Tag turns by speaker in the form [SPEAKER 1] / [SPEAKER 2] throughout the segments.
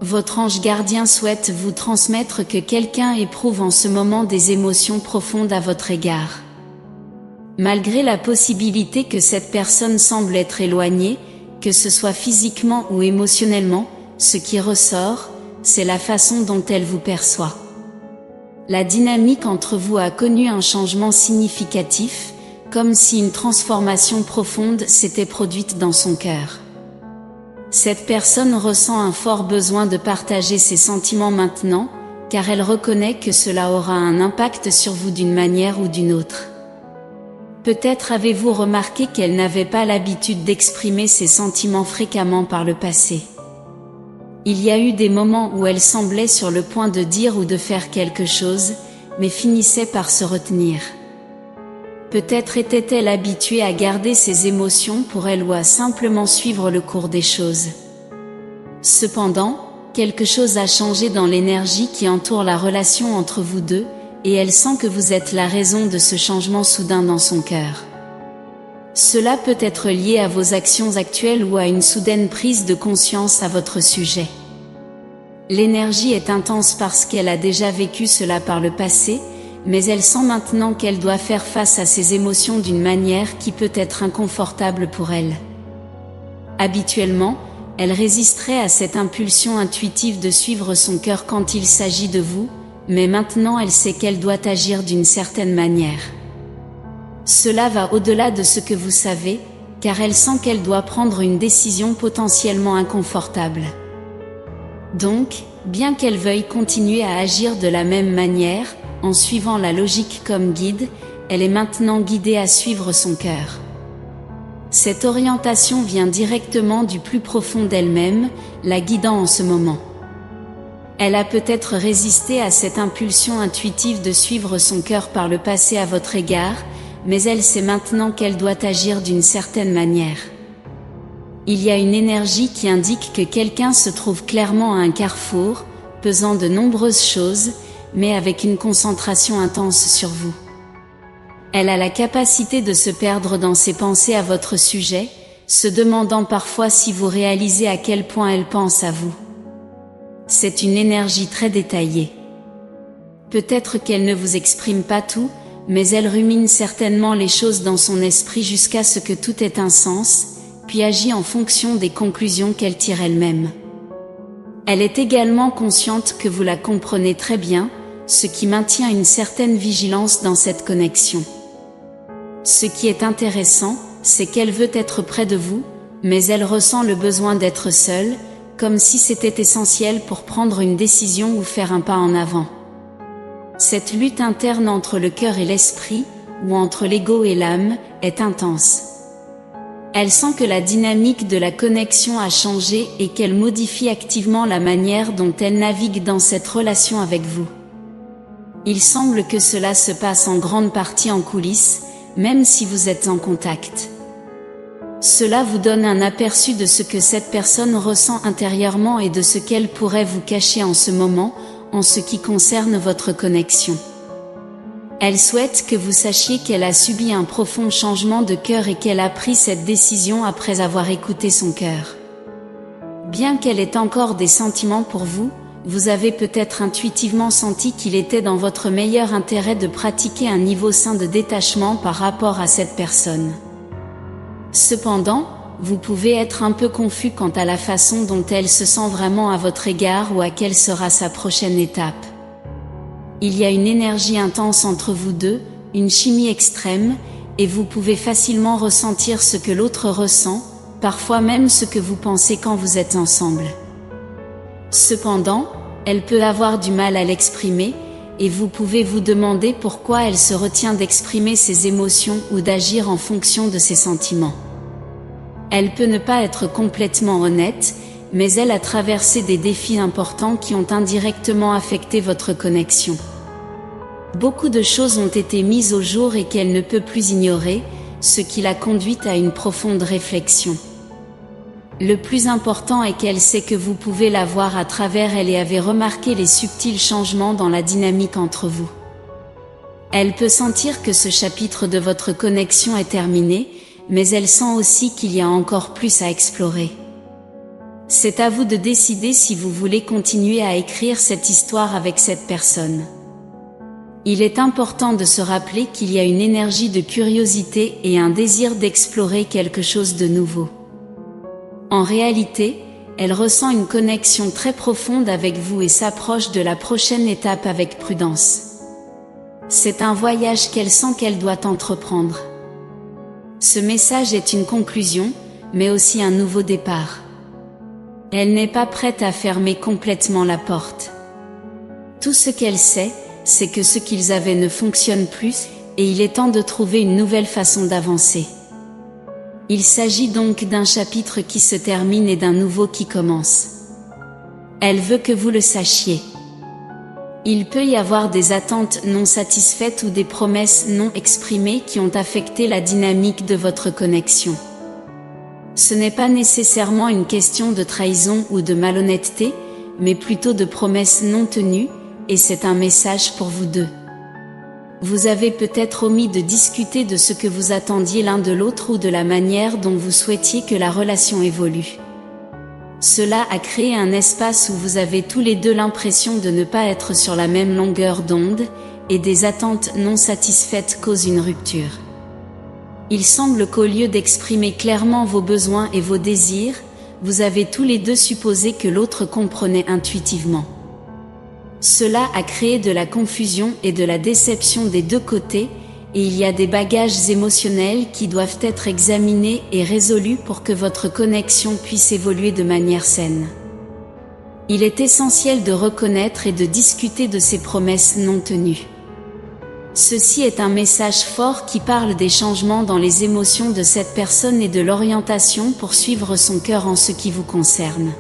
[SPEAKER 1] Votre ange gardien souhaite vous transmettre que quelqu'un éprouve en ce moment des émotions profondes à votre égard. Malgré la possibilité que cette personne semble être éloignée, que ce soit physiquement ou émotionnellement, ce qui ressort, c'est la façon dont elle vous perçoit. La dynamique entre vous a connu un changement significatif, comme si une transformation profonde s'était produite dans son cœur. Cette personne ressent un fort besoin de partager ses sentiments maintenant, car elle reconnaît que cela aura un impact sur vous d'une manière ou d'une autre. Peut-être avez-vous remarqué qu'elle n'avait pas l'habitude d'exprimer ses sentiments fréquemment par le passé. Il y a eu des moments où elle semblait sur le point de dire ou de faire quelque chose, mais finissait par se retenir. Peut-être était-elle habituée à garder ses émotions pour elle ou à simplement suivre le cours des choses. Cependant, quelque chose a changé dans l'énergie qui entoure la relation entre vous deux, et elle sent que vous êtes la raison de ce changement soudain dans son cœur. Cela peut être lié à vos actions actuelles ou à une soudaine prise de conscience à votre sujet. L'énergie est intense parce qu'elle a déjà vécu cela par le passé, mais elle sent maintenant qu'elle doit faire face à ses émotions d'une manière qui peut être inconfortable pour elle. Habituellement, elle résisterait à cette impulsion intuitive de suivre son cœur quand il s'agit de vous, mais maintenant elle sait qu'elle doit agir d'une certaine manière. Cela va au-delà de ce que vous savez, car elle sent qu'elle doit prendre une décision potentiellement inconfortable. Donc, bien qu'elle veuille continuer à agir de la même manière, en suivant la logique comme guide, elle est maintenant guidée à suivre son cœur. Cette orientation vient directement du plus profond d'elle-même, la guidant en ce moment. Elle a peut-être résisté à cette impulsion intuitive de suivre son cœur par le passé à votre égard, mais elle sait maintenant qu'elle doit agir d'une certaine manière. Il y a une énergie qui indique que quelqu'un se trouve clairement à un carrefour, pesant de nombreuses choses, mais avec une concentration intense sur vous. Elle a la capacité de se perdre dans ses pensées à votre sujet, se demandant parfois si vous réalisez à quel point elle pense à vous. C'est une énergie très détaillée. Peut-être qu'elle ne vous exprime pas tout, mais elle rumine certainement les choses dans son esprit jusqu'à ce que tout ait un sens, puis agit en fonction des conclusions qu'elle tire elle-même. Elle est également consciente que vous la comprenez très bien, ce qui maintient une certaine vigilance dans cette connexion. Ce qui est intéressant, c'est qu'elle veut être près de vous, mais elle ressent le besoin d'être seule, comme si c'était essentiel pour prendre une décision ou faire un pas en avant. Cette lutte interne entre le cœur et l'esprit, ou entre l'ego et l'âme, est intense. Elle sent que la dynamique de la connexion a changé et qu'elle modifie activement la manière dont elle navigue dans cette relation avec vous. Il semble que cela se passe en grande partie en coulisses, même si vous êtes en contact. Cela vous donne un aperçu de ce que cette personne ressent intérieurement et de ce qu'elle pourrait vous cacher en ce moment, en ce qui concerne votre connexion. Elle souhaite que vous sachiez qu'elle a subi un profond changement de cœur et qu'elle a pris cette décision après avoir écouté son cœur. Bien qu'elle ait encore des sentiments pour vous, vous avez peut-être intuitivement senti qu'il était dans votre meilleur intérêt de pratiquer un niveau sain de détachement par rapport à cette personne. Cependant, vous pouvez être un peu confus quant à la façon dont elle se sent vraiment à votre égard ou à quelle sera sa prochaine étape. Il y a une énergie intense entre vous deux, une chimie extrême, et vous pouvez facilement ressentir ce que l'autre ressent, parfois même ce que vous pensez quand vous êtes ensemble. Cependant, elle peut avoir du mal à l'exprimer, et vous pouvez vous demander pourquoi elle se retient d'exprimer ses émotions ou d'agir en fonction de ses sentiments. Elle peut ne pas être complètement honnête, mais elle a traversé des défis importants qui ont indirectement affecté votre connexion. Beaucoup de choses ont été mises au jour et qu'elle ne peut plus ignorer, ce qui l'a conduite à une profonde réflexion. Le plus important est qu'elle sait que vous pouvez la voir à travers elle et avez remarqué les subtils changements dans la dynamique entre vous. Elle peut sentir que ce chapitre de votre connexion est terminé, mais elle sent aussi qu'il y a encore plus à explorer. C'est à vous de décider si vous voulez continuer à écrire cette histoire avec cette personne. Il est important de se rappeler qu'il y a une énergie de curiosité et un désir d'explorer quelque chose de nouveau. En réalité, elle ressent une connexion très profonde avec vous et s'approche de la prochaine étape avec prudence. C'est un voyage qu'elle sent qu'elle doit entreprendre. Ce message est une conclusion, mais aussi un nouveau départ. Elle n'est pas prête à fermer complètement la porte. Tout ce qu'elle sait, c'est que ce qu'ils avaient ne fonctionne plus, et il est temps de trouver une nouvelle façon d'avancer. Il s'agit donc d'un chapitre qui se termine et d'un nouveau qui commence. Elle veut que vous le sachiez. Il peut y avoir des attentes non satisfaites ou des promesses non exprimées qui ont affecté la dynamique de votre connexion. Ce n'est pas nécessairement une question de trahison ou de malhonnêteté, mais plutôt de promesses non tenues, et c'est un message pour vous deux. Vous avez peut-être omis de discuter de ce que vous attendiez l'un de l'autre ou de la manière dont vous souhaitiez que la relation évolue. Cela a créé un espace où vous avez tous les deux l'impression de ne pas être sur la même longueur d'onde, et des attentes non satisfaites causent une rupture. Il semble qu'au lieu d'exprimer clairement vos besoins et vos désirs, vous avez tous les deux supposé que l'autre comprenait intuitivement. Cela a créé de la confusion et de la déception des deux côtés, et il y a des bagages émotionnels qui doivent être examinés et résolus pour que votre connexion puisse évoluer de manière saine. Il est essentiel de reconnaître et de discuter de ces promesses non tenues. Ceci est un message fort qui parle des changements dans les émotions de cette personne et de l'orientation pour suivre son cœur en ce qui vous concerne.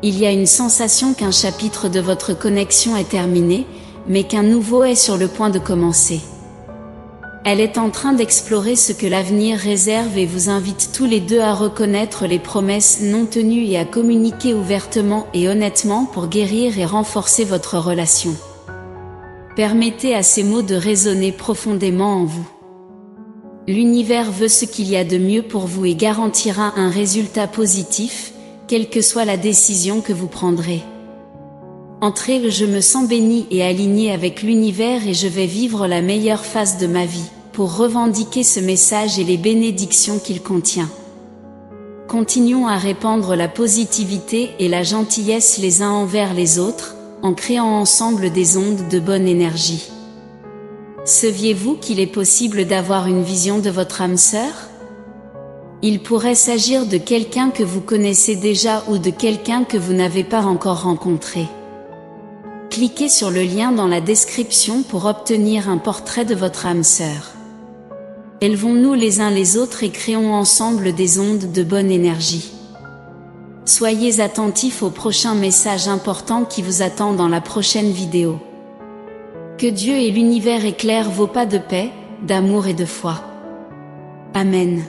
[SPEAKER 1] Il y a une sensation qu'un chapitre de votre connexion est terminé, mais qu'un nouveau est sur le point de commencer. Elle est en train d'explorer ce que l'avenir réserve et vous invite tous les deux à reconnaître les promesses non tenues et à communiquer ouvertement et honnêtement pour guérir et renforcer votre relation. Permettez à ces mots de résonner profondément en vous. L'univers veut ce qu'il y a de mieux pour vous et garantira un résultat positif, quelle que soit la décision que vous prendrez. Entrez, je me sens béni et aligné avec l'univers et je vais vivre la meilleure phase de ma vie, pour revendiquer ce message et les bénédictions qu'il contient. Continuons à répandre la positivité et la gentillesse les uns envers les autres, en créant ensemble des ondes de bonne énergie. Saviez-vous qu'il est possible d'avoir une vision de votre âme sœur? Il pourrait s'agir de quelqu'un que vous connaissez déjà ou de quelqu'un que vous n'avez pas encore rencontré. Cliquez sur le lien dans la description pour obtenir un portrait de votre âme sœur. Élevons-nous les uns les autres et créons ensemble des ondes de bonne énergie. Soyez attentifs au prochain message important qui vous attend dans la prochaine vidéo. Que Dieu et l'univers éclairent vos pas de paix, d'amour et de foi. Amen.